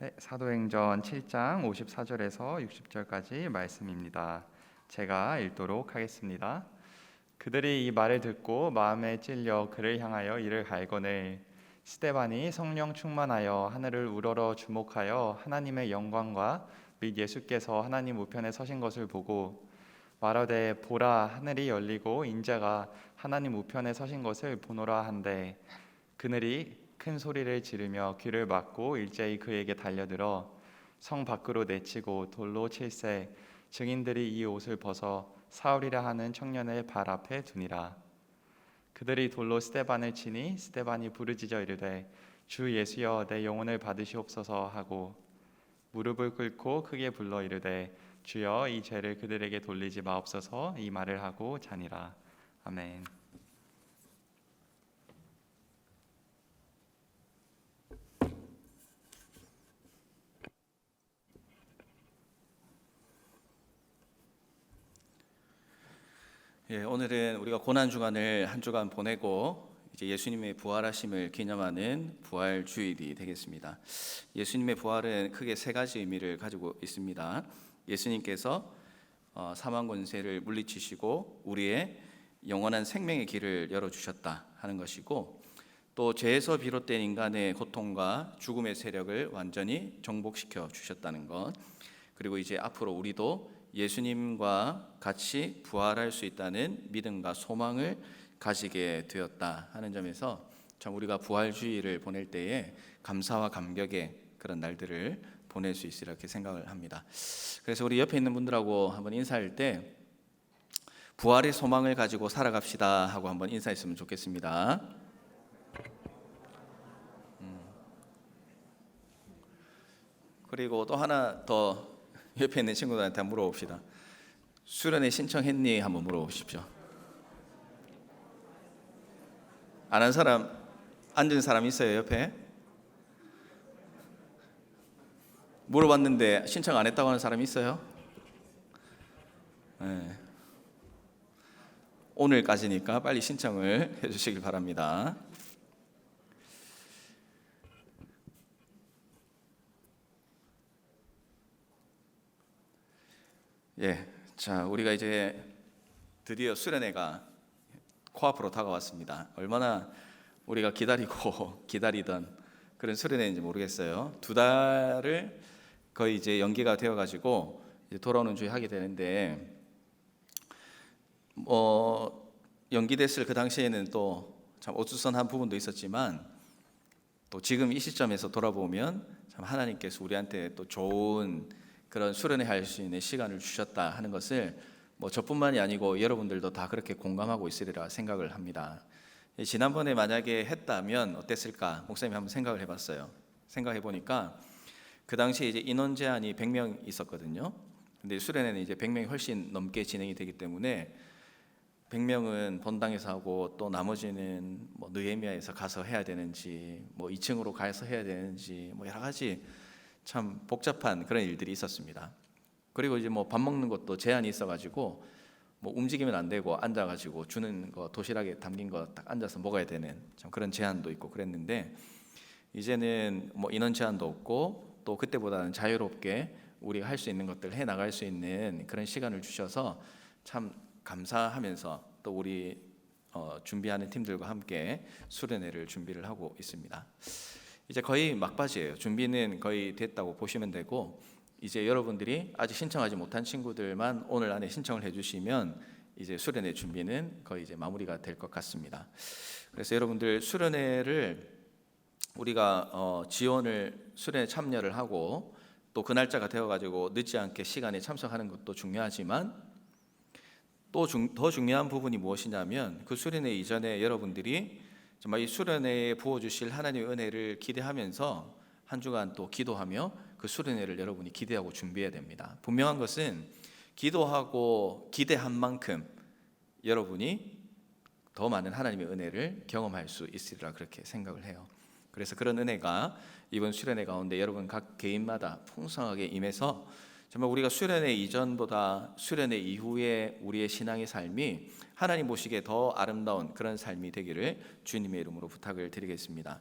네, 사도행전 7장 54절에서 60절까지 말씀입니다. 제가 읽도록 하겠습니다. 그들이 이 말을 듣고 마음에 찔려 그를 향하여 이를 갈거늘 스데반이 성령 충만하여 하늘을 우러러 주목하여 하나님의 영광과 및 예수께서 하나님 우편에 서신 것을 보고 말하되 보라 하늘이 열리고 인자가 하나님 우편에 서신 것을 보노라 한데 그들이 큰 소리를 지르며 귀를 막고 일제히 그에게 달려들어 성 밖으로 내치고 돌로 칠세 증인들이 이 옷을 벗어 사울이라 하는 청년의 발 앞에 두니라. 그들이 돌로 스데반을 치니 스데반이 부르짖어 이르되 주 예수여 내 영혼을 받으시옵소서 하고 무릎을 꿇고 크게 불러 이르되 주여 이 죄를 그들에게 돌리지 마옵소서 이 말을 하고 자니라. 아멘. 오늘은 우리가 고난 주간을 한 주간 보내고 이제 예수님의 부활하심을 기념하는 부활 주일이 되겠습니다. 예수님의 부활은 크게 세 가지 의미를 가지고 있습니다. 예수님께서 사망 권세를 물리치시고 우리의 영원한 생명의 길을 열어주셨다 하는 것이고, 또 죄에서 비롯된 인간의 고통과 죽음의 세력을 완전히 정복시켜 주셨다는 것, 그리고 이제 앞으로 우리도 예수님과 같이 부활할 수 있다는 믿음과 소망을 가지게 되었다 하는 점에서 참 우리가 부활주의를 보낼 때에 감사와 감격의 그런 날들을 보낼 수 있으리라 이렇게 생각을 합니다. 그래서 우리 옆에 있는 분들하고 한번 인사할 때 부활의 소망을 가지고 살아갑시다 하고 한번 인사했으면 좋겠습니다. 그리고 또 하나 더 옆에 있는 친구들한테 한번 물어봅시다. 수련회 신청했니? 한번 물어보십시오. 안 한 사람, 앉은 사람 있어요 옆에? 물어봤는데 신청 안 했다고 하는 사람 있어요? 네. 오늘까지니까 빨리 신청을 해주시길 바랍니다. 자, 우리가 이제 드디어 수련회가 코앞으로 다가왔습니다. 얼마나 우리가 기다리고 기다리던 그런 수련회인지 모르겠어요. 2달을 거의 이제 연기가 되어가지고 이제 돌아오는 주에 하게 되는데, 연기됐을 그 당시에는 또 참 어수선한 부분도 있었지만, 또 지금 이 시점에서 돌아보면 참 하나님께서 우리한테 또 좋은 그런 수련회 할 수 있는 시간을 주셨다 하는 것을 저뿐만이 아니고 여러분들도 다 그렇게 공감하고 있으리라 생각을 합니다. 지난번에 만약에 했다면 어땠을까? 목사님이 한번 생각을 해봤어요. 생각해 보니까 그 당시에 이제 인원 제한이 100명 있었거든요. 근데 수련회는 이제 100명이 훨씬 넘게 진행이 되기 때문에 100명은 본당에서 하고 또 나머지는 느헤미야에서 가서 해야 되는지 2층으로 가서 해야 되는지 여러 가지 참 복잡한 그런 일들이 있었습니다. 그리고 이제 밥 먹는 것도 제한이 있어가지고 움직이면 안 되고 앉아가지고 주는 거 도시락에 담긴 거 딱 앉아서 먹어야 되는 참 그런 제한도 있고 그랬는데, 이제는 인원 제한도 없고 또 그때보다는 자유롭게 우리가 할 수 있는 것들을 해 나갈 수 있는 그런 시간을 주셔서 참 감사하면서 또 우리 준비하는 팀들과 함께 수련회를 준비를 하고 있습니다. 이제 거의 막바지예요. 준비는 거의 됐다고 보시면 되고, 이제 여러분들이 아직 신청하지 못한 친구들만 오늘 안에 신청을 해주시면 이제 수련회 준비는 거의 이제 마무리가 될 것 같습니다. 그래서 여러분들 수련회를 우리가 수련회 참여를 하고 또 그 날짜가 되어가지고 늦지 않게 시간에 참석하는 것도 중요하지만, 또 더 중요한 부분이 무엇이냐면 그 수련회 이전에 여러분들이 정말 이 수련회에 부어주실 하나님의 은혜를 기대하면서 한 주간 또 기도하며 그 수련회를 여러분이 기대하고 준비해야 됩니다. 분명한 것은 기도하고 기대한 만큼 여러분이 더 많은 하나님의 은혜를 경험할 수 있으리라 그렇게 생각을 해요. 그래서 그런 은혜가 이번 수련회 가운데 여러분 각 개인마다 풍성하게 임해서 정말 우리가 수련회 이전보다 수련회 이후에 우리의 신앙의 삶이 하나님 보시기에 더 아름다운 그런 삶이 되기를 주님의 이름으로 부탁을 드리겠습니다.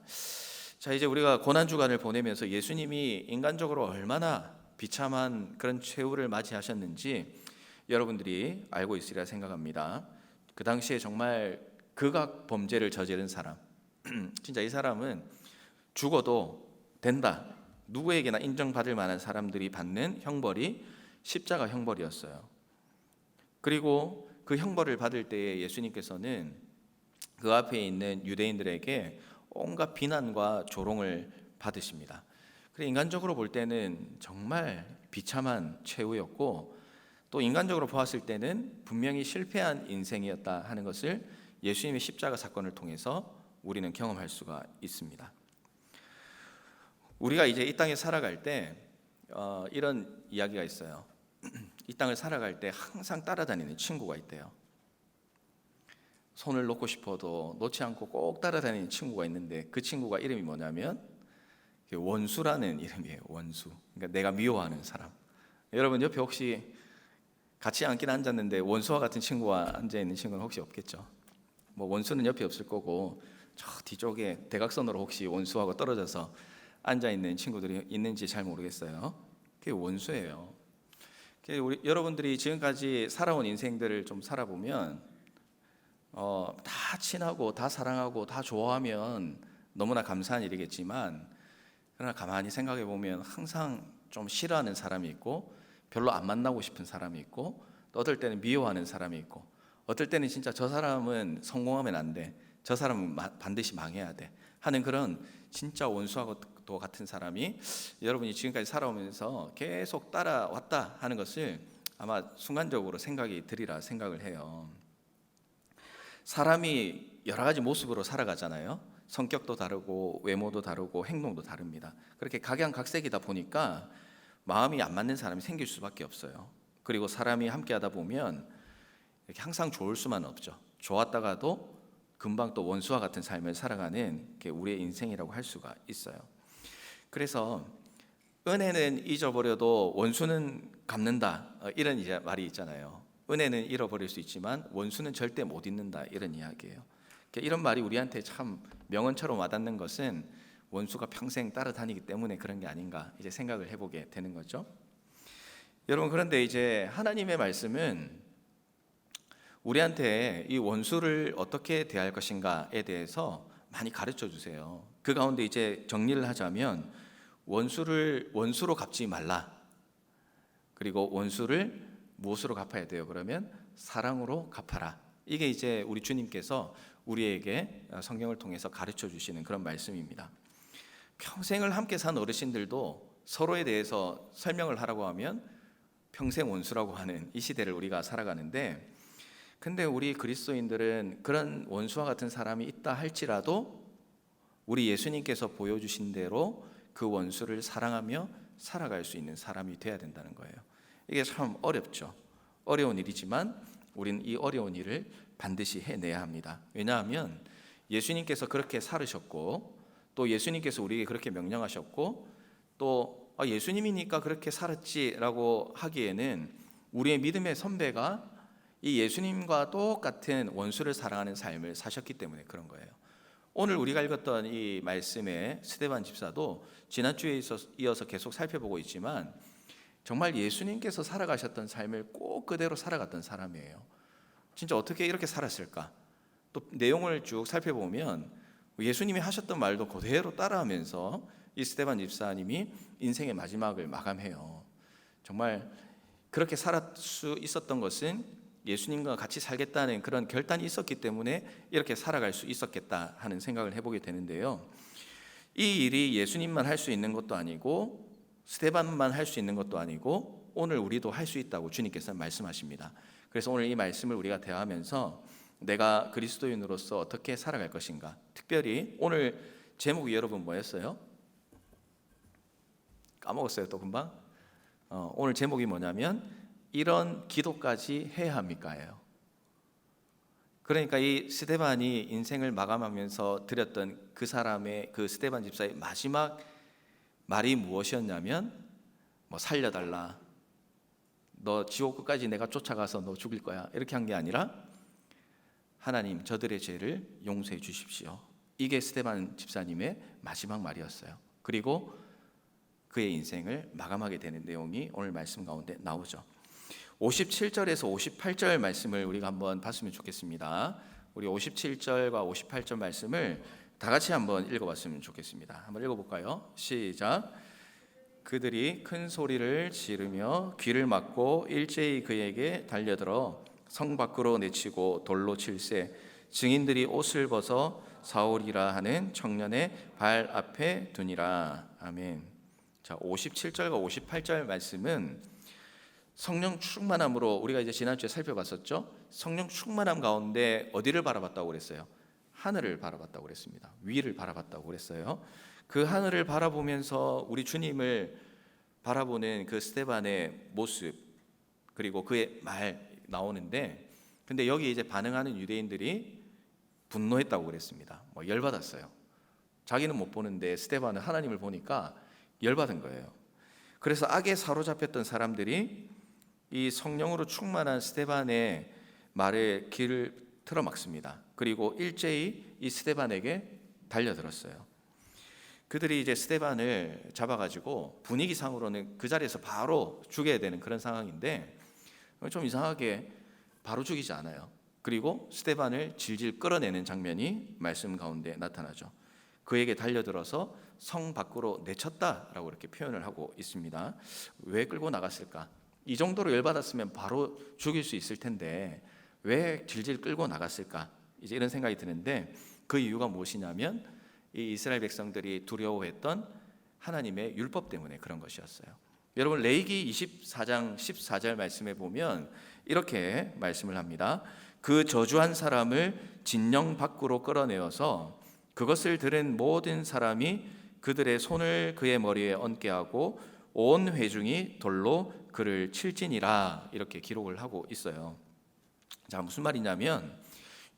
자, 이제 우리가 고난 주간을 보내면서 예수님이 인간적으로 얼마나 비참한 그런 최후를 맞이하셨는지 여러분들이 알고 있으리라 생각합니다. 그 당시에 정말 극악 범죄를 저지른 사람, 진짜 이 사람은 죽어도 된다, 누구에게나 인정받을 만한 사람들이 받는 형벌이 십자가 형벌이었어요. 그리고 그 형벌을 받을 때에 예수님께서는 그 앞에 있는 유대인들에게 온갖 비난과 조롱을 받으십니다. 그래, 인간적으로 볼 때는 정말 비참한 최후였고, 또 인간적으로 보았을 때는 분명히 실패한 인생이었다 하는 것을 예수님의 십자가 사건을 통해서 우리는 경험할 수가 있습니다. 우리가 이제 이 땅에 살아갈 때 이런 이야기가 있어요. 이 땅을 살아갈 때 항상 따라다니는 친구가 있대요. 손을 놓고 싶어도 놓지 않고 꼭 따라다니는 친구가 있는데, 그 친구가 이름이 뭐냐면 원수라는 이름이에요. 원수. 그러니까 내가 미워하는 사람. 여러분 옆에 혹시 같이 앉긴 앉았는데 원수와 같은 친구와 앉아 있는 친구는 혹시 없겠죠? 뭐 원수는 옆에 없을 거고, 저 뒤쪽에 대각선으로 혹시 원수하고 떨어져서 앉아 있는 친구들이 있는지 잘 모르겠어요. 그게 원수예요. 여러분들이 지금까지 살아온 인생들을 좀 살아보면 다 친하고 다 사랑하고 다 좋아하면 너무나 감사한 일이겠지만, 그러나 가만히 생각해 보면 항상 좀 싫어하는 사람이 있고, 별로 안 만나고 싶은 사람이 있고, 또 어떨 때는 미워하는 사람이 있고, 어떨 때는 진짜 저 사람은 성공하면 안 돼, 저 사람은 반드시 망해야 돼 하는 그런 진짜 원수하고 같은 사람이 여러분이 지금까지 살아오면서 계속 따라왔다 하는 것을 아마 순간적으로 생각이 들이라 생각을 해요. 사람이 여러 가지 모습으로 살아가잖아요. 성격도 다르고 외모도 다르고 행동도 다릅니다. 그렇게 각양각색이다 보니까 마음이 안 맞는 사람이 생길 수밖에 없어요. 그리고 사람이 함께 하다 보면 이렇게 항상 좋을 수만 없죠. 좋았다가도 금방 또 원수와 같은 삶을 살아가는 게 우리의 인생이라고 할 수가 있어요. 그래서 은혜는 잊어버려도 원수는 갚는다, 이런 이제 말이 있잖아요. 은혜는 잃어버릴 수 있지만 원수는 절대 못 잊는다, 이런 이야기예요. 이런 말이 우리한테 참 명언처럼 와닿는 것은 원수가 평생 따라다니기 때문에 그런 게 아닌가 이제 생각을 해보게 되는 거죠. 여러분, 그런데 이제 하나님의 말씀은 우리한테 이 원수를 어떻게 대할 것인가에 대해서 많이 가르쳐 주세요. 그 가운데 이제 정리를 하자면 원수로 갚지 말라. 그리고 원수를 무엇으로 갚아야 돼요? 그러면 사랑으로 갚아라. 이게 이제 우리 주님께서 우리에게 성경을 통해서 가르쳐 주시는 그런 말씀입니다. 평생을 함께 산 어르신들도 서로에 대해서 설명을 하라고 하면 평생 원수라고 하는 이 시대를 우리가 살아가는데, 근데 우리 그리스도인들은 그런 원수와 같은 사람이 있다 할지라도 우리 예수님께서 보여주신 대로 그 원수를 사랑하며 살아갈 수 있는 사람이 돼야 된다는 거예요. 이게 참 어렵죠. 어려운 일이지만 우리는 이 어려운 일을 반드시 해내야 합니다. 왜냐하면 예수님께서 그렇게 살으셨고, 또 예수님께서 우리에게 그렇게 명령하셨고, 또 예수님이니까 그렇게 살았지라고 하기에는 우리의 믿음의 선배가 이 예수님과 똑같은 원수를 사랑하는 삶을 사셨기 때문에 그런 거예요. 오늘 우리가 읽었던 이 말씀의 스데반 집사도 지난주에 이어서 계속 살펴보고 있지만 정말 예수님께서 살아가셨던 삶을 꼭 그대로 살아갔던 사람이에요. 진짜 어떻게 이렇게 살았을까? 또 내용을 쭉 살펴보면 예수님이 하셨던 말도 그대로 따라하면서 이 스데반 집사님이 인생의 마지막을 마감해요. 정말 그렇게 살 수 있었던 것은 예수님과 같이 살겠다는 그런 결단이 있었기 때문에 이렇게 살아갈 수 있었겠다 하는 생각을 해보게 되는데요. 이 일이 예수님만 할 수 있는 것도 아니고 스데반만 할 수 있는 것도 아니고 오늘 우리도 할 수 있다고 주님께서 말씀하십니다. 그래서 오늘 이 말씀을 우리가 대하면서 내가 그리스도인으로서 어떻게 살아갈 것인가, 특별히 오늘 제목이 여러분 뭐였어요? 까먹었어요 또 금방. 오늘 제목이 뭐냐면 이런 기도까지 해야 합니까예요. 그러니까 이 스데반이 인생을 마감하면서 드렸던 그 사람의, 그 스데반 집사의 마지막 말이 무엇이었냐면 살려달라, 너 지옥 끝까지 내가 쫓아가서 너 죽일 거야, 이렇게 한 게 아니라 하나님 저들의 죄를 용서해 주십시오, 이게 스데반 집사님의 마지막 말이었어요. 그리고 그의 인생을 마감하게 되는 내용이 오늘 말씀 가운데 나오죠. 57절에서 58절 말씀을 우리가 한번 봤으면 좋겠습니다. 우리 57절과 58절 말씀을 다 같이 한번 읽어봤으면 좋겠습니다. 한번 읽어볼까요? 시작. 그들이 큰 소리를 지르며 귀를 막고 일제히 그에게 달려들어 성 밖으로 내치고 돌로 칠세. 증인들이 옷을 벗어 사울이라 하는 청년의 발 앞에 두니라. 아멘. 자, 57절과 58절 말씀은 성령 충만함으로, 우리가 이제 지난주에 살펴봤었죠. 성령 충만함 가운데 어디를 바라봤다고 그랬어요? 하늘을 바라봤다고 그랬습니다. 위를 바라봤다고 그랬어요. 그 하늘을 바라보면서 우리 주님을 바라보는 그 스데반의 모습, 그리고 그의 말 나오는데, 근데 여기 이제 반응하는 유대인들이 분노했다고 그랬습니다. 열받았어요. 자기는 못 보는데 스데반은 하나님을 보니까 열받은 거예요. 그래서 악에 사로잡혔던 사람들이 이 성령으로 충만한 스데반의 말에 귀를 틀어막습니다. 그리고 일제히 이 스데반에게 달려들었어요. 그들이 이제 스데반을 잡아가지고 분위기상으로는 그 자리에서 바로 죽여야 되는 그런 상황인데, 좀 이상하게 바로 죽이지 않아요. 그리고 스데반을 질질 끌어내는 장면이 말씀 가운데 나타나죠. 그에게 달려들어서 성 밖으로 내쳤다라고 이렇게 표현을 하고 있습니다. 왜 끌고 나갔을까? 이 정도로 열받았으면 바로 죽일 수 있을 텐데 왜 질질 끌고 나갔을까? 이제 이런 생각이 드는데, 그 이유가 무엇이냐면 이 이스라엘 백성들이 두려워했던 하나님의 율법 때문에 그런 것이었어요. 여러분, 레위기 24장 14절 말씀에 보면 이렇게 말씀을 합니다. 그 저주한 사람을 진영 밖으로 끌어내어서 그것을 들은 모든 사람이 그들의 손을 그의 머리에 얹게 하고 온 회중이 돌로 그를 칠지니라, 이렇게 기록을 하고 있어요. 자, 무슨 말이냐면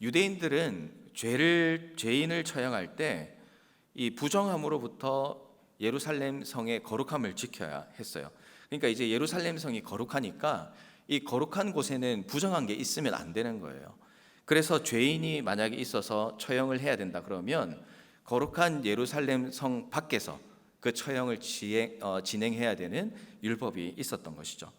유대인들은 죄인을 처형할 때 이 부정함으로부터 예루살렘 성의 거룩함을 지켜야 했어요. 그러니까 이제 예루살렘 성이 거룩하니까 이 거룩한 곳에는 부정한 게 있으면 안 되는 거예요. 그래서 죄인이 만약에 있어서 처형을 해야 된다 그러면 거룩한 예루살렘 성 밖에서 그 처형을 진행해야 되는 율법이 있었던 것이죠.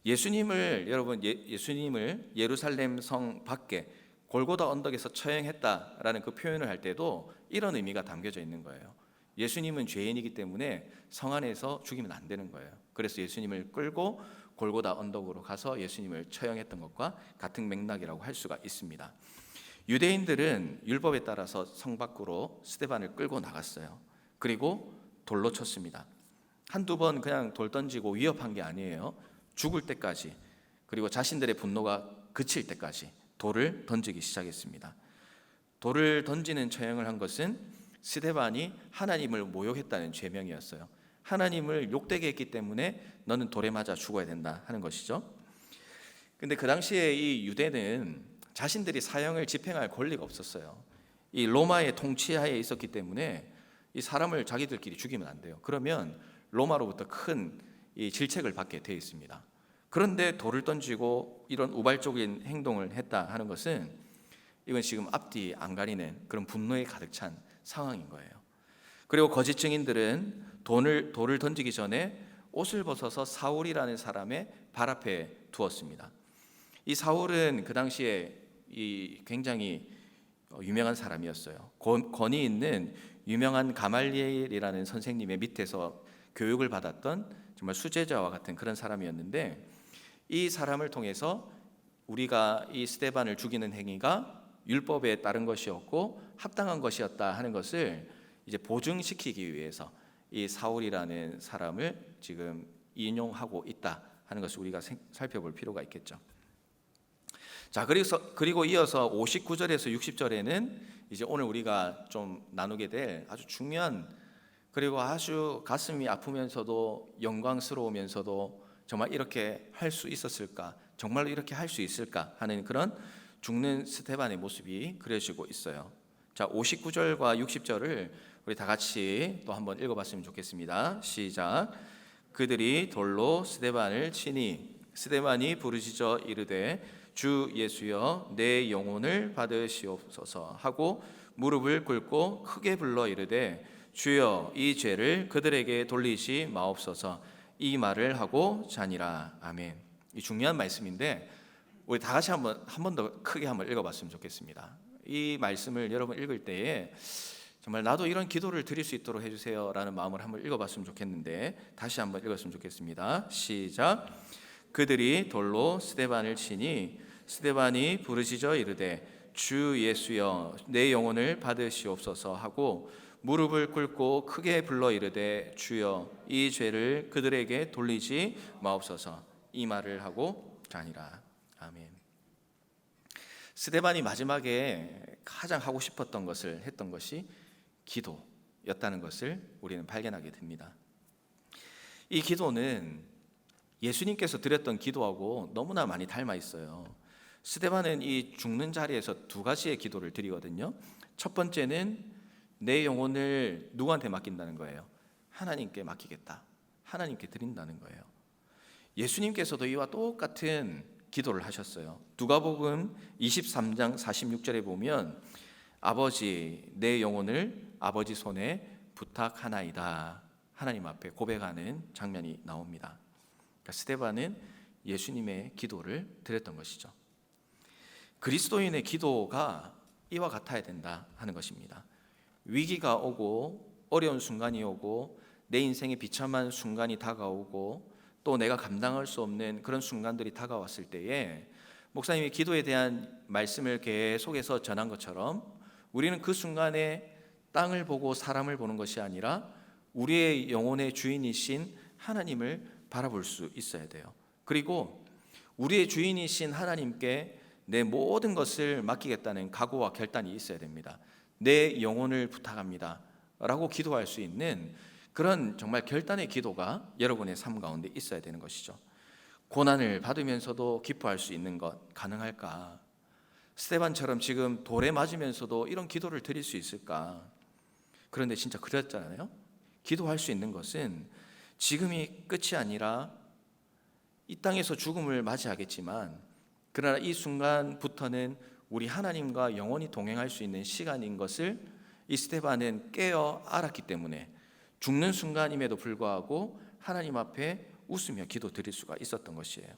예수님을, 여러분, 예수님을 예루살렘 성 밖에 골고다 언덕에서 처형했다라는 그 표현을 할 때도 이런 의미가 담겨져 있는 거예요. 예수님은 죄인이기 때문에 성 안에서 죽이면 안 되는 거예요. 그래서 예수님을 끌고 골고다 언덕으로 가서 예수님을 처형했던 것과 같은 맥락이라고 할 수가 있습니다. 유대인들은 율법에 따라서 성 밖으로 스데반을 끌고 나갔어요. 그리고 돌로 쳤습니다. 한두 번 그냥 돌 던지고 위협한 게 아니에요. 죽을 때까지, 그리고 자신들의 분노가 그칠 때까지 돌을 던지기 시작했습니다. 돌을 던지는 처형을 한 것은 스데반이 하나님을 모욕했다는 죄명이었어요. 하나님을 욕되게 했기 때문에 너는 돌에 맞아 죽어야 된다 하는 것이죠. 근데 그 당시에 이 유대는 자신들이 사형을 집행할 권리가 없었어요. 이 로마의 통치하에 있었기 때문에 이 사람을 자기들끼리 죽이면 안 돼요. 그러면 로마로부터 큰 이 질책을 받게 되어 있습니다. 그런데 돌을 던지고 이런 우발적인 행동을 했다 하는 것은 이건 지금 앞뒤 안 가리는 그런 분노에 가득 찬 상황인 거예요. 그리고 거짓 증인들은 돌을 던지기 전에 옷을 벗어서 사울이라는 사람의 발 앞에 두었습니다. 이 사울은 그 당시에 이 굉장히 유명한 사람이었어요. 권위 있는 유명한 가말리엘이라는 선생님의 밑에서 교육을 받았던 정말 수제자와 같은 그런 사람이었는데, 이 사람을 통해서 우리가 이 스데반을 죽이는 행위가 율법에 따른 것이었고 합당한 것이었다 하는 것을 이제 보증시키기 위해서 이 사울이라는 사람을 지금 인용하고 있다 하는 것을 우리가 살펴볼 필요가 있겠죠. 자, 그리고 이어서 59절에서 60절에는 이제 오늘 우리가 좀 나누게 될 아주 중요한, 그리고 아주 가슴이 아프면서도 영광스러우면서도 정말 이렇게 할 수 있었을까, 정말로 이렇게 할 수 있을까 하는 그런 죽는 스데반의 모습이 그려지고 있어요. 자, 59절과 60절을 우리 다 같이 또 한번 읽어봤으면 좋겠습니다. 시작. 그들이 돌로 스데반을 치니 스데반이 부르짖어 이르되 주 예수여 내 영혼을 받으시옵소서 하고 무릎을 꿇고 크게 불러 이르되 주여 이 죄를 그들에게 돌리지 마옵소서. 이 말을 하고 자니라. 아멘. 이 중요한 말씀인데 우리 다 같이 한 번 더 크게 한번 읽어봤으면 좋겠습니다. 이 말씀을 여러분 읽을 때에 정말 나도 이런 기도를 드릴 수 있도록 해주세요라는 마음을 한번 읽어봤으면 좋겠는데 다시 한번 읽었으면 좋겠습니다. 시작. 그들이 돌로 스데반을 치니 스데반이 부르짖어 이르되 주 예수여 내 영혼을 받으시옵소서 하고 무릎을 꿇고 크게 불러 이르되 주여 이 죄를 그들에게 돌리지 마옵소서. 이 말을 하고 자니라. 아멘. 스데반이 마지막에 가장 하고 싶었던 것을 했던 것이 기도였다는 것을 우리는 발견하게 됩니다. 이 기도는 예수님께서 드렸던 기도하고 너무나 많이 닮아 있어요. 스데반은 이 죽는 자리에서 두 가지의 기도를 드리거든요. 첫 번째는 내 영혼을 누구한테 맡긴다는 거예요? 하나님께 맡기겠다. 하나님께 드린다는 거예요. 예수님께서도 이와 똑같은 기도를 하셨어요. 누가복음 23장 46절에 보면 아버지 내 영혼을 아버지 손에 부탁하나이다. 하나님 앞에 고백하는 장면이 나옵니다. 그러니까 스데반은 예수님의 기도를 드렸던 것이죠. 그리스도인의 기도가 이와 같아야 된다 하는 것입니다. 위기가 오고 어려운 순간이 오고 내 인생에 비참한 순간이 다가오고 또 내가 감당할 수 없는 그런 순간들이 다가왔을 때에 목사님이 기도에 대한 말씀을 계속해서 전한 것처럼 우리는 그 순간에 땅을 보고 사람을 보는 것이 아니라 우리의 영혼의 주인이신 하나님을 바라볼 수 있어야 돼요. 그리고 우리의 주인이신 하나님께 내 모든 것을 맡기겠다는 각오와 결단이 있어야 됩니다. 내 영혼을 부탁합니다 라고 기도할 수 있는 그런 정말 결단의 기도가 여러분의 삶 가운데 있어야 되는 것이죠. 고난을 받으면서도 기뻐할 수 있는 것 가능할까? 스데반처럼 지금 돌에 맞으면서도 이런 기도를 드릴 수 있을까? 그런데 진짜 그랬잖아요. 기도할 수 있는 것은 지금이 끝이 아니라 이 땅에서 죽음을 맞이하겠지만 그러나 이 순간부터는 우리 하나님과 영원히 동행할 수 있는 시간인 것을 이 스데반은 깨어 알았기 때문에 죽는 순간임에도 불구하고 하나님 앞에 웃으며 기도 드릴 수가 있었던 것이에요.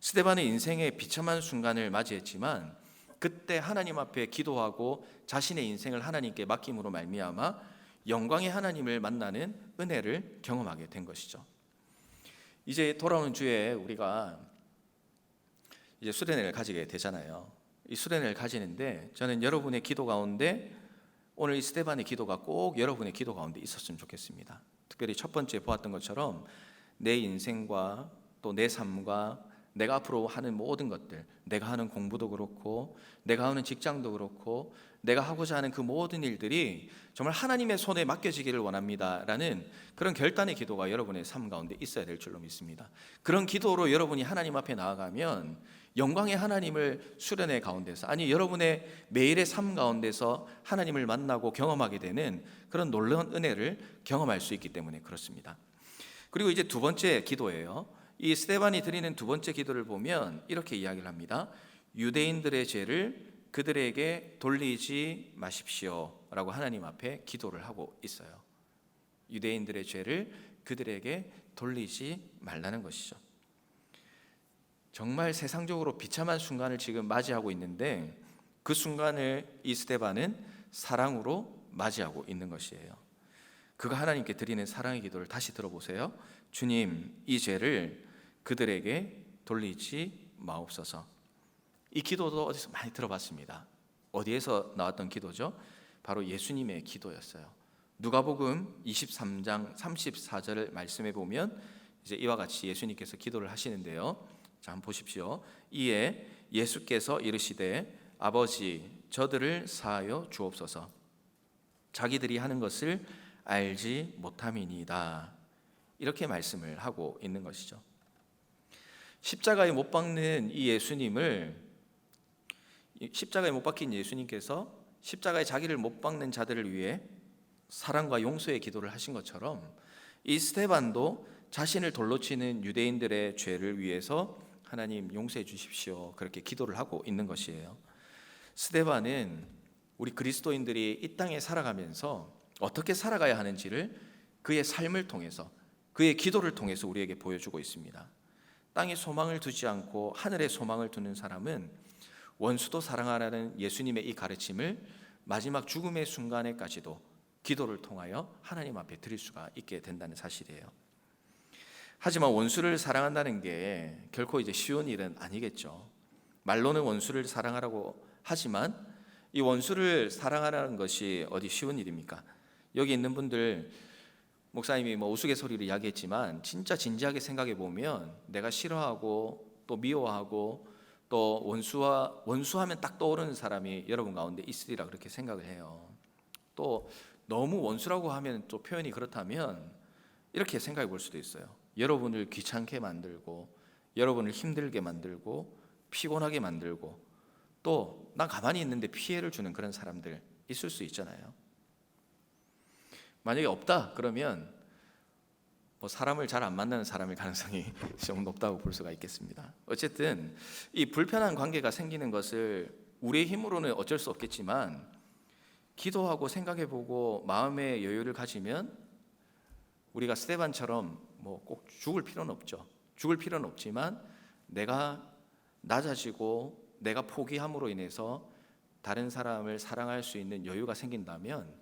스데반은 인생의 비참한 순간을 맞이했지만 그때 하나님 앞에 기도하고 자신의 인생을 하나님께 맡김으로 말미암아 영광의 하나님을 만나는 은혜를 경험하게 된 것이죠. 이제 돌아오는 주에 우리가 이제 수련회를 가지게 되잖아요. 이 수련회를 가지는데 저는 여러분의 기도 가운데 오늘 이 스데반의 기도가 꼭 여러분의 기도 가운데 있었으면 좋겠습니다. 특별히 첫 번째 보았던 것처럼 내 인생과 또 내 삶과 내가 앞으로 하는 모든 것들, 내가 하는 공부도 그렇고 내가 하는 직장도 그렇고 내가 하고자 하는 그 모든 일들이 정말 하나님의 손에 맡겨지기를 원합니다라는 그런 결단의 기도가 여러분의 삶 가운데 있어야 될 줄로 믿습니다. 그런 기도로 여러분이 하나님 앞에 나아가면 영광의 하나님을 수련회 가운데서 아니 여러분의 매일의 삶 가운데서 하나님을 만나고 경험하게 되는 그런 놀라운 은혜를 경험할 수 있기 때문에 그렇습니다. 그리고 이제 두 번째 기도예요. 이 스데반이 드리는 두 번째 기도를 보면 이렇게 이야기를 합니다. 유대인들의 죄를 그들에게 돌리지 마십시오 라고 하나님 앞에 기도를 하고 있어요. 유대인들의 죄를 그들에게 돌리지 말라는 것이죠. 정말 세상적으로 비참한 순간을 지금 맞이하고 있는데 그 순간을 이 스데반은 사랑으로 맞이하고 있는 것이에요. 그가 하나님께 드리는 사랑의 기도를 다시 들어보세요. 주님, 이 죄를 그들에게 돌리지 마옵소서. 이 기도도 어디서 많이 들어봤습니다. 어디에서 나왔던 기도죠? 바로 예수님의 기도였어요. 누가복음 23장 34절을 말씀해 보면 이제 이와 같이 예수님께서 기도를 하시는데요. 자, 한번 보십시오. 이에 예수께서 이르시되 아버지 저들을 사하여 주옵소서. 자기들이 하는 것을 알지 못함이니이다. 이렇게 말씀을 하고 있는 것이죠. 십자가에 못 박는 이 예수님을 십자가에 못 박힌 예수님께서 십자가에 자기를 못 박는 자들을 위해 사랑과 용서의 기도를 하신 것처럼 이 스데반도 자신을 돌로 치는 유대인들의 죄를 위해서 하나님 용서해 주십시오 그렇게 기도를 하고 있는 것이에요. 스데반은 우리 그리스도인들이 이 땅에 살아가면서 어떻게 살아가야 하는지를 그의 삶을 통해서, 그의 기도를 통해서 우리에게 보여주고 있습니다. 땅에 소망을 두지 않고 하늘에 소망을 두는 사람은 원수도 사랑하라는 예수님의 이 가르침을 마지막 죽음의 순간에까지도 기도를 통하여 하나님 앞에 드릴 수가 있게 된다는 사실이에요. 하지만 원수를 사랑한다는 게 결코 이제 쉬운 일은 아니겠죠. 말로는 원수를 사랑하라고 하지만 이 원수를 사랑하라는 것이 어디 쉬운 일입니까? 여기 있는 분들, 목사님이 뭐 우스갯소리로 이야기했지만 진짜 진지하게 생각해 보면 내가 싫어하고 또 미워하고 또 원수하면 딱 떠오르는 사람이 여러분 가운데 있으리라 그렇게 생각을 해요. 또 너무 원수라고 하면 또 표현이 그렇다면 이렇게 생각해 볼 수도 있어요. 여러분을 귀찮게 만들고 여러분을 힘들게 만들고 피곤하게 만들고 또 난 가만히 있는데 피해를 주는 그런 사람들 있을 수 있잖아요. 만약에 없다 그러면 뭐 사람을 잘 안 만나는 사람일 가능성이 좀 높다고 볼 수가 있겠습니다. 어쨌든 이 불편한 관계가 생기는 것을 우리의 힘으로는 어쩔 수 없겠지만 기도하고 생각해보고 마음의 여유를 가지면 우리가 스데반처럼 뭐 꼭 죽을 필요는 없죠. 죽을 필요는 없지만 내가 낮아지고 내가 포기함으로 인해서 다른 사람을 사랑할 수 있는 여유가 생긴다면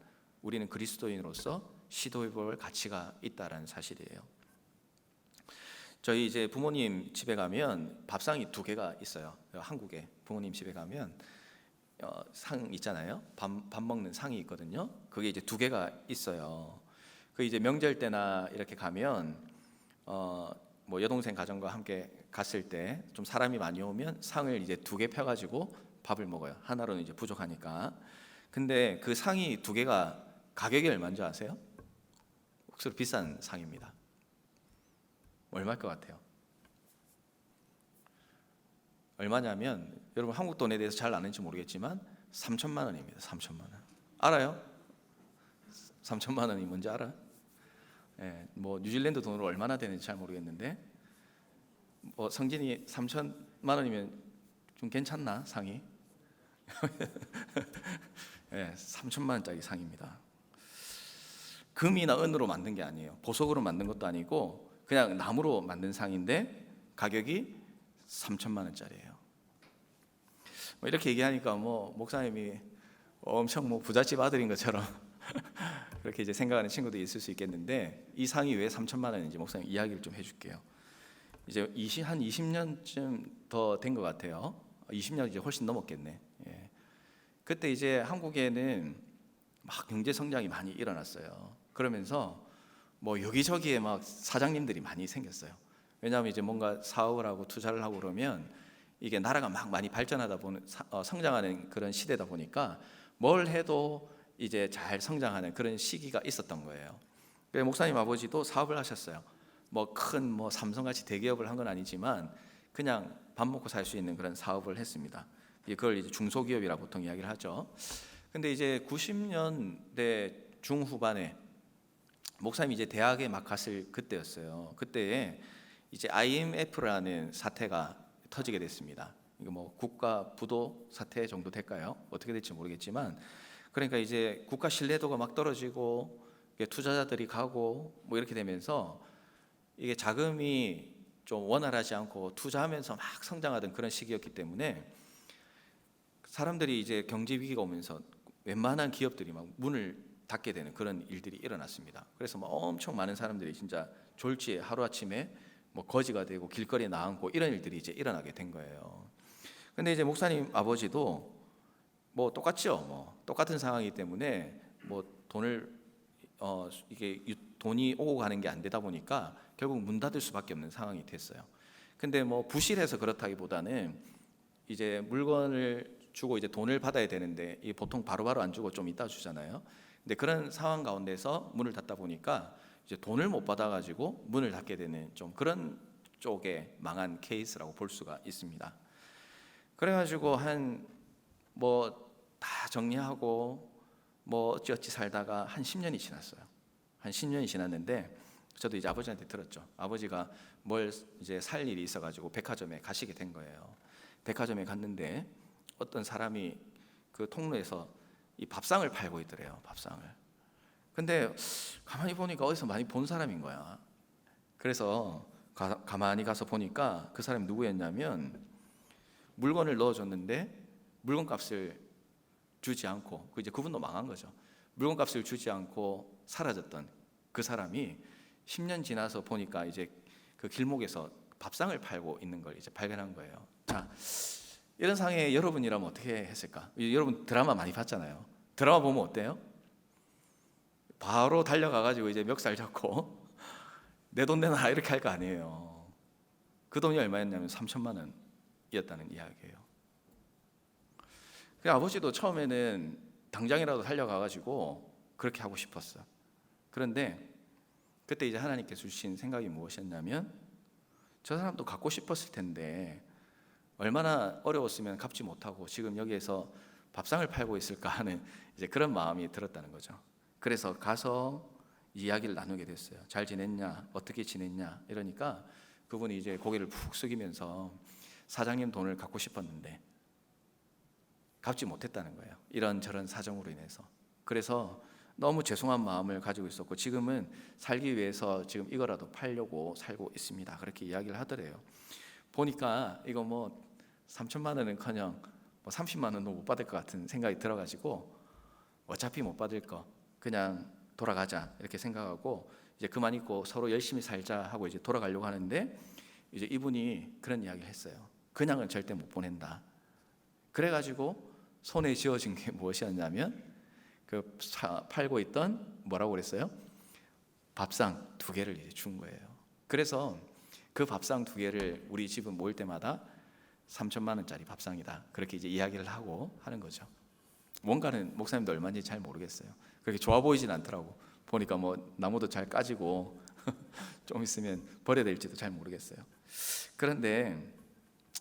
우리는 그리스도인으로서 시도해볼 가치가 있다라는 사실이에요. 저희 이제 부모님 집에 가면 밥상이 2개가 있어요. 한국에 부모님 집에 가면 상 있잖아요. 밥 먹는 상이 있거든요. 그게 이제 2개가 있어요. 그 이제 명절 때나 이렇게 가면 뭐 여동생 가정과 함께 갔을 때 좀 사람이 많이 오면 상을 이제 2개 펴가지고 밥을 먹어요. 하나로는 이제 부족하니까. 근데 그 상이 2개가 가격이 얼마인지 아세요? 억수로 비싼 상입니다. 얼마일 것 같아요? 얼마냐면 여러분 한국 돈에 대해서 잘 아는지 모르겠지만 3천만 원입니다. 3천만 원. 알아요? 3천만 원이 뭔지 알아? 예, 뭐 뉴질랜드 돈으로 얼마나 되는지 잘 모르겠는데 뭐 성진이 3천만 원이면 좀 괜찮나 상이? 예, 3천만 원짜리 상입니다. 금이나 은으로 만든 게 아니에요. 보석으로 만든 것도 아니고 그냥 나무로 만든 상인데 가격이 3천만 원짜리예요. 뭐 이렇게 얘기하니까 뭐 목사님이 엄청 뭐 부잣집 아들인 것처럼 그렇게 이제 생각하는 친구도 있을 수 있겠는데 이 상이 왜 3천만 원인지 목사님 이야기를 좀 해줄게요. 이제 한 20년쯤 더 된 것 같아요. 20년 이제 훨씬 넘었겠네. 예. 그때 이제 한국에는 막 경제 성장이 많이 일어났어요. 그러면서 뭐 여기저기에 막 사장님들이 많이 생겼어요. 왜냐하면 이제 뭔가 사업을 하고 투자를 하고 그러면 이게 나라가 막 많이 발전하다 보는 성장하는 그런 시대다 보니까 뭘 해도 이제 잘 성장하는 그런 시기가 있었던 거예요. 그래서 목사님 아버지도 사업을 하셨어요. 뭐 큰 뭐 삼성같이 대기업을 한 건 아니지만 그냥 밥 먹고 살 수 있는 그런 사업을 했습니다. 그걸 이제 중소기업이라고 보통 이야기를 하죠. 근데 이제 90년대 중후반에 목사님이 이제 대학에 막 갔을 그때였어요. 그때에 이제 IMF라는 사태가 터지게 됐습니다. 이거 뭐 국가 부도 사태 정도 될까요? 어떻게 될지 모르겠지만 그러니까 이제 국가 신뢰도가 막 떨어지고 투자자들이 가고 뭐 이렇게 되면서 이게 자금이 좀 원활하지 않고 투자하면서 막 성장하던 그런 시기였기 때문에 사람들이 이제 경제 위기가 오면서 웬만한 기업들이 막 문을 닫게 되는 그런 일들이 일어났습니다. 그래서 뭐 엄청 많은 사람들이 진짜 졸지에 하루아침에 뭐 거지가 되고 길거리에 나앉고 이런 일들이 이제 일어나게 된 거예요. 근데 이제 목사님 아버지도 뭐 똑같죠. 뭐 똑같은 상황이기 때문에 뭐 돈이 오고 가는 게 안 되다 보니까 결국 문 닫을 수밖에 없는 상황이 됐어요. 근데 뭐 부실해서 그렇다기보다는 이제 물건을 주고 이제 돈을 받아야 되는데 이 보통 바로바로 안 주고 좀 이따 주잖아요. 근데 그런 상황 가운데서 문을 닫다 보니까 이제 돈을 못 받아가지고 문을 닫게 되는 좀 그런 쪽에 망한 케이스라고 볼 수가 있습니다. 그래가지고 한 뭐 다 정리하고 뭐 어찌어찌 살다가 한 10년이 지났어요. 한 10년이 지났는데 저도 이제 아버지한테 들었죠. 아버지가 뭘 이제 살 일이 있어가지고 백화점에 가시게 된 거예요. 백화점에 갔는데 어떤 사람이 그 통로에서 이 밥상을 팔고 있더래요. 밥상을. 근데 가만히 보니까 어디서 많이 본 사람인 거야. 그래서 가만히 가서 보니까 그 사람이 누구였냐면 물건을 넣어줬는데 물건값을 주지 않고 이제 그분도 망한 거죠. 물건값을 주지 않고 사라졌던 그 사람이 10년 지나서 보니까 이제 그 길목에서 밥상을 팔고 있는 걸 이제 발견한 거예요. 자, 이런 상황에 여러분이라면 어떻게 했을까? 여러분 드라마 많이 봤잖아요. 드라마 보면 어때요? 바로 달려가가지고 이제 멱살 잡고 내 돈 내놔 이렇게 할 거 아니에요. 그 돈이 얼마였냐면 3천만 원이었다는 이야기예요. 그 아버지도 처음에는 당장이라도 달려가가지고 그렇게 하고 싶었어. 그런데 그때 이제 하나님께서 주신 생각이 무엇이었냐면 저 사람도 갖고 싶었을 텐데 얼마나 어려웠으면 갚지 못하고 지금 여기에서 밥상을 팔고 있을까 하는 이제 그런 마음이 들었다는 거죠. 그래서 가서 이야기를 나누게 됐어요. 잘 지냈냐? 어떻게 지냈냐? 이러니까 그분이 이제 고개를 푹 숙이면서 사장님 돈을 갖고 싶었는데 갚지 못했다는 거예요. 이런저런 사정으로 인해서. 그래서 너무 죄송한 마음을 가지고 있었고 지금은 살기 위해서 지금 이거라도 팔려고 살고 있습니다. 그렇게 이야기를 하더래요. 보니까 이거 뭐 3천만 원은커녕 뭐 30만 원도 못 받을 것 같은 생각이 들어가지고 어차피 못 받을 거 그냥 돌아가자 이렇게 생각하고 이제 그만 있고 서로 열심히 살자 하고 이제 돌아가려고 하는데 이제 이분이 그런 이야기를 했어요. 그냥은 절대 못 보낸다. 그래가지고 손에 쥐어진 게 무엇이었냐면 그 팔고 있던 뭐라고 그랬어요? 밥상 2개를 이제 준 거예요. 그래서 그 밥상 2개를 우리 집은 모일 때마다 3천만 원짜리 밥상이다. 그렇게 이제 이야기를 하고 하는 거죠. 뭔가는 목사님도 얼마인지 잘 모르겠어요. 그렇게 좋아 보이진 않더라고. 보니까 뭐 나무도 잘 까지고 좀 있으면 버려야 될지도 잘 모르겠어요. 그런데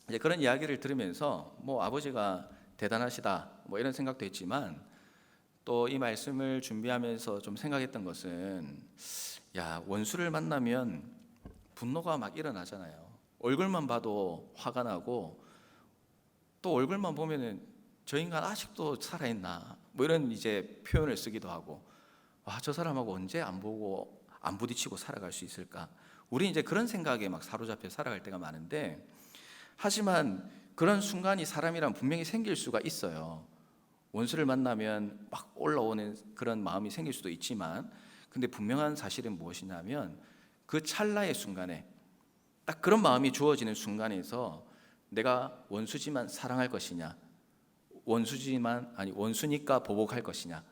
이제 그런 이야기를 들으면서 뭐 아버지가 대단하시다 뭐 이런 생각도 했지만 또 이 말씀을 준비하면서 좀 생각했던 것은 야, 원수를 만나면 분노가 막 일어나잖아요. 얼굴만 봐도 화가 나고 또 얼굴만 보면은 저 인간 아직도 살아있나 뭐 이런 이제 표현을 쓰기도 하고 와, 저 사람하고 언제 안 보고 안 부딪히고 살아갈 수 있을까? 우리 이제 그런 생각에 막 사로잡혀 살아갈 때가 많은데 하지만 그런 순간이 사람이란 분명히 생길 수가 있어요. 원수를 만나면 막 올라오는 그런 마음이 생길 수도 있지만 근데 분명한 사실은 무엇이냐면 그 찰나의 순간에 딱 그런 마음이 주어지는 순간에서 내가 원수지만 사랑할 것이냐 원수니까 보복할 것이냐.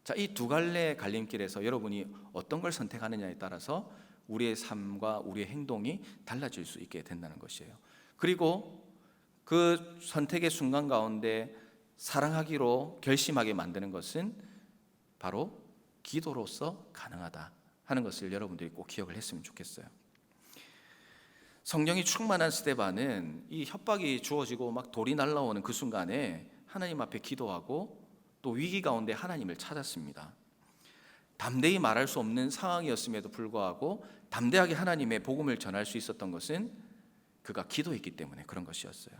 자, 이 2갈래의 갈림길에서 여러분이 어떤 걸 선택하느냐에 따라서 우리의 삶과 우리의 행동이 달라질 수 있게 된다는 것이에요. 그리고 그 선택의 순간 가운데 사랑하기로 결심하게 만드는 것은 바로 기도로서 가능하다 하는 것을 여러분들이 꼭 기억을 했으면 좋겠어요. 성령이 충만한 스데반은 이 협박이 주어지고 막 돌이 날라오는 그 순간에 하나님 앞에 기도하고 또 위기 가운데 하나님을 찾았습니다. 담대히 말할 수 없는 상황이었음에도 불구하고 담대하게 하나님의 복음을 전할 수 있었던 것은 그가 기도했기 때문에 그런 것이었어요.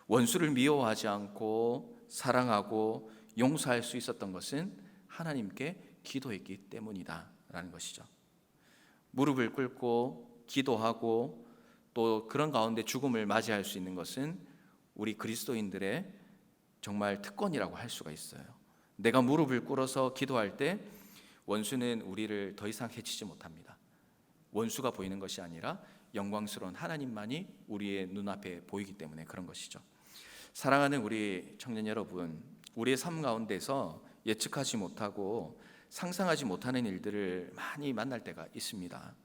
원수를 미워하지 않고 사랑하고 용서할 수 있었던 것은 하나님께 기도했기 때문이다라는 것이죠. 무릎을 꿇고 기도하고 또 그런 가운데 죽음을 맞이할 수 있는 것은 우리 그리스도인들의 정말 특권이라고 할 수가 있어요. 내가 무릎을 꿇어서 기도할 때 원수는 우리를 더 이상 해치지 못합니다. 원수가 보이는 것이 아니라 영광스러운 하나님만이 우리의 눈앞에 보이기 때문에 그런 것이죠. 사랑하는 우리 청년 여러분, 우리의 삶 가운데서 예측하지 못하고 상상하지 못하는 일들을 많이 만날 때가 있습니다.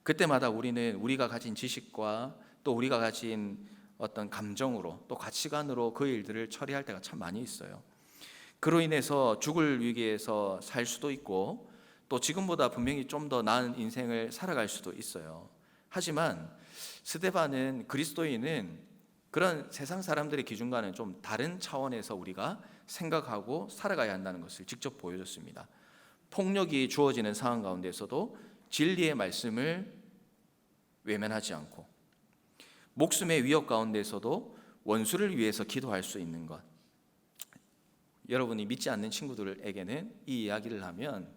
그때마다 우리는 우리가 가진 지식과 또 우리가 가진 어떤 감정으로 또 가치관으로 그 일들을 처리할 때가 참 많이 있어요. 그로 인해서 죽을 위기에서 살 수도 있고 또 지금보다 분명히 좀 더 나은 인생을 살아갈 수도 있어요. 하지만 스데반은 그리스도인은 그런 세상 사람들의 기준과는 좀 다른 차원에서 우리가 생각하고 살아가야 한다는 것을 직접 보여줬습니다. 폭력이 주어지는 상황 가운데서도 진리의 말씀을 외면하지 않고 목숨의 위협 가운데서도 원수를 위해서 기도할 수 있는 것, 여러분이 믿지 않는 친구들에게는 이 이야기를 하면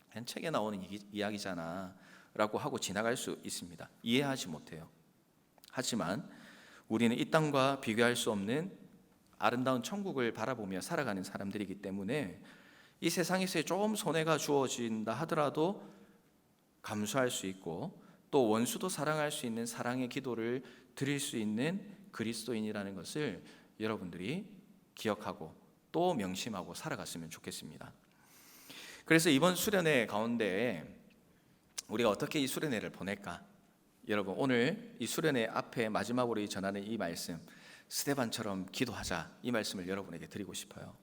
그냥 책에 나오는 이야기잖아 라고 하고 지나갈 수 있습니다. 이해하지 못해요. 하지만 우리는 이 땅과 비교할 수 없는 아름다운 천국을 바라보며 살아가는 사람들이기 때문에 이 세상에서 좀 손해가 주어진다 하더라도 감수할 수 있고, 또 원수도 사랑할 수 있는 사랑의 기도를 드릴 수 있는 그리스도인이라는 것을 여러분들이 기억하고 또 명심하고 살아갔으면 좋겠습니다. 그래서 이번 수련회 가운데 우리가 어떻게 이 수련회를 보낼까? 여러분, 오늘 이 수련회 앞에 마지막으로 전하는 이 말씀, 스데반처럼 기도하자, 이 말씀을 여러분에게 드리고 싶어요.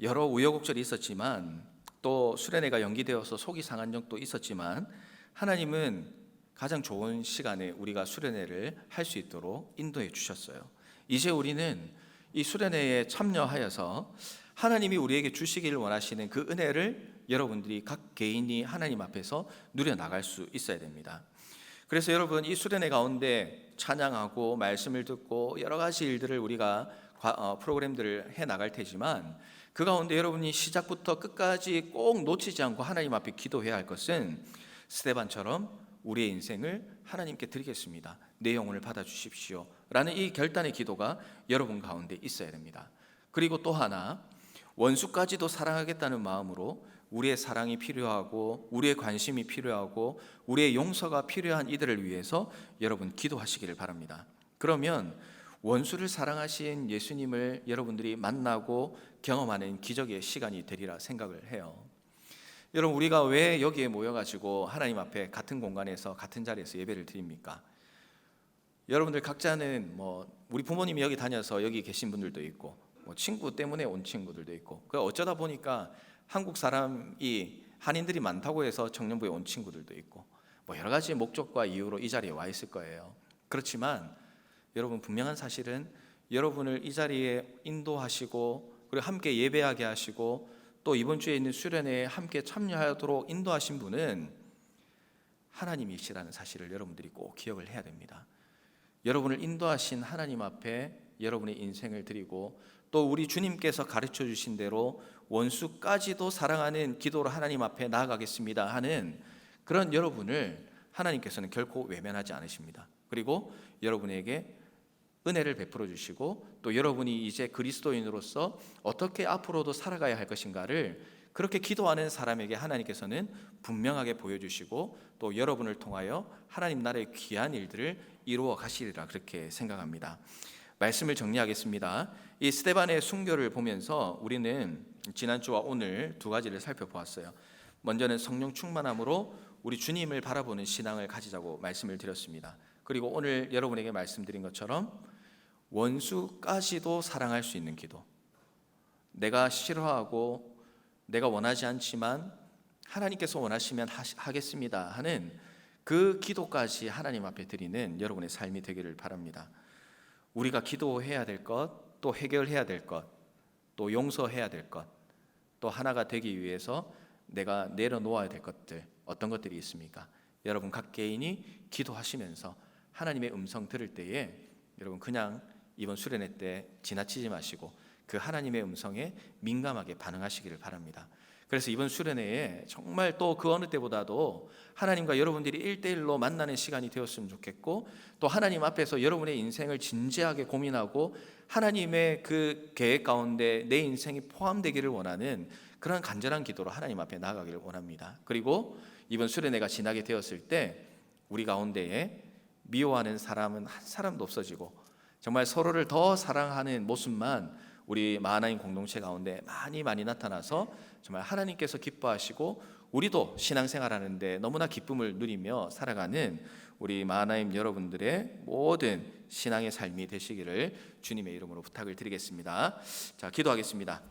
여러 우여곡절이 있었지만, 또 수련회가 연기되어서 속이 상한 적도 있었지만, 하나님은 가장 좋은 시간에 우리가 수련회를 할 수 있도록 인도해 주셨어요. 이제 우리는 이 수련회에 참여하여서 하나님이 우리에게 주시기를 원하시는 그 은혜를 여러분들이 각 개인이 하나님 앞에서 누려나갈 수 있어야 됩니다. 그래서 여러분, 이 수련회 가운데 찬양하고 말씀을 듣고 여러 가지 일들을 우리가 프로그램들을 해나갈 테지만, 그 가운데 여러분이 시작부터 끝까지 꼭 놓치지 않고 하나님 앞에 기도해야 할 것은 스데반처럼 우리의 인생을 하나님께 드리겠습니다, 내 영혼을 받아주십시오 라는 이 결단의 기도가 여러분 가운데 있어야 됩니다. 그리고 또 하나, 원수까지도 사랑하겠다는 마음으로 우리의 사랑이 필요하고 우리의 관심이 필요하고 우리의 용서가 필요한 이들을 위해서 여러분 기도하시기를 바랍니다. 그러면 원수를 사랑하신 예수님을 여러분들이 만나고 경험하는 기적의 시간이 되리라 생각을 해요. 여러분, 우리가 왜 여기에 모여가지고 하나님 앞에 같은 공간에서 같은 자리에서 예배를 드립니까? 여러분들 각자는 우리 부모님이 여기 다녀서 여기 계신 분들도 있고, 친구 때문에 온 친구들도 있고, 어쩌다 보니까 한국 사람이 한인들이 많다고 해서 청년부에 온 친구들도 있고, 여러 가지 목적과 이유로 이 자리에 와 있을 거예요. 그렇지만 여러분, 분명한 사실은 여러분을 이 자리에 인도하시고 그리고 함께 예배하게 하시고 또 이번 주에 있는 수련회에 함께 참여하도록 인도하신 분은 하나님이시라는 사실을 여러분들이 꼭 기억을 해야 됩니다. 여러분을 인도하신 하나님 앞에 여러분의 인생을 드리고, 또 우리 주님께서 가르쳐 주신 대로 원수까지도 사랑하는 기도로 하나님 앞에 나아가겠습니다 하는 그런 여러분을 하나님께서는 결코 외면하지 않으십니다. 그리고 여러분에게 은혜를 베풀어 주시고, 또 여러분이 이제 그리스도인으로서 어떻게 앞으로도 살아가야 할 것인가를 그렇게 기도하는 사람에게 하나님께서는 분명하게 보여주시고, 또 여러분을 통하여 하나님 나라의 귀한 일들을 이루어 가시리라 그렇게 생각합니다. 말씀을 정리하겠습니다. 이 스데반의 순교를 보면서 우리는 지난주와 오늘 두 가지를 살펴보았어요. 먼저는 성령 충만함으로 우리 주님을 바라보는 신앙을 가지자고 말씀을 드렸습니다. 그리고 오늘 여러분에게 말씀드린 것처럼 원수까지도 사랑할 수 있는 기도, 내가 싫어하고 내가 원하지 않지만 하나님께서 원하시면 하겠습니다 하는 그 기도까지 하나님 앞에 드리는 여러분의 삶이 되기를 바랍니다. 우리가 기도해야 될 것, 또 해결해야 될 것, 또 용서해야 될 것, 또 하나가 되기 위해서 내가 내려놓아야 될 것들, 어떤 것들이 있습니까? 여러분 각 개인이 기도하시면서 하나님의 음성 들을 때에 여러분 그냥 이번 수련회 때 지나치지 마시고 그 하나님의 음성에 민감하게 반응하시기를 바랍니다. 그래서 이번 수련회에 정말 또 그 어느 때보다도 하나님과 여러분들이 1대1로 만나는 시간이 되었으면 좋겠고, 또 하나님 앞에서 여러분의 인생을 진지하게 고민하고 하나님의 그 계획 가운데 내 인생이 포함되기를 원하는 그런 간절한 기도로 하나님 앞에 나아가기를 원합니다. 그리고 이번 수련회가 지나게 되었을 때 우리 가운데에 미워하는 사람은 한 사람도 없어지고, 정말 서로를 더 사랑하는 모습만 우리 마하나임 공동체 가운데 많이 나타나서 정말 하나님께서 기뻐하시고 우리도 신앙생활하는데 너무나 기쁨을 누리며 살아가는 우리 마하나임 여러분들의 모든 신앙의 삶이 되시기를 주님의 이름으로 부탁을 드리겠습니다. 자, 기도하겠습니다.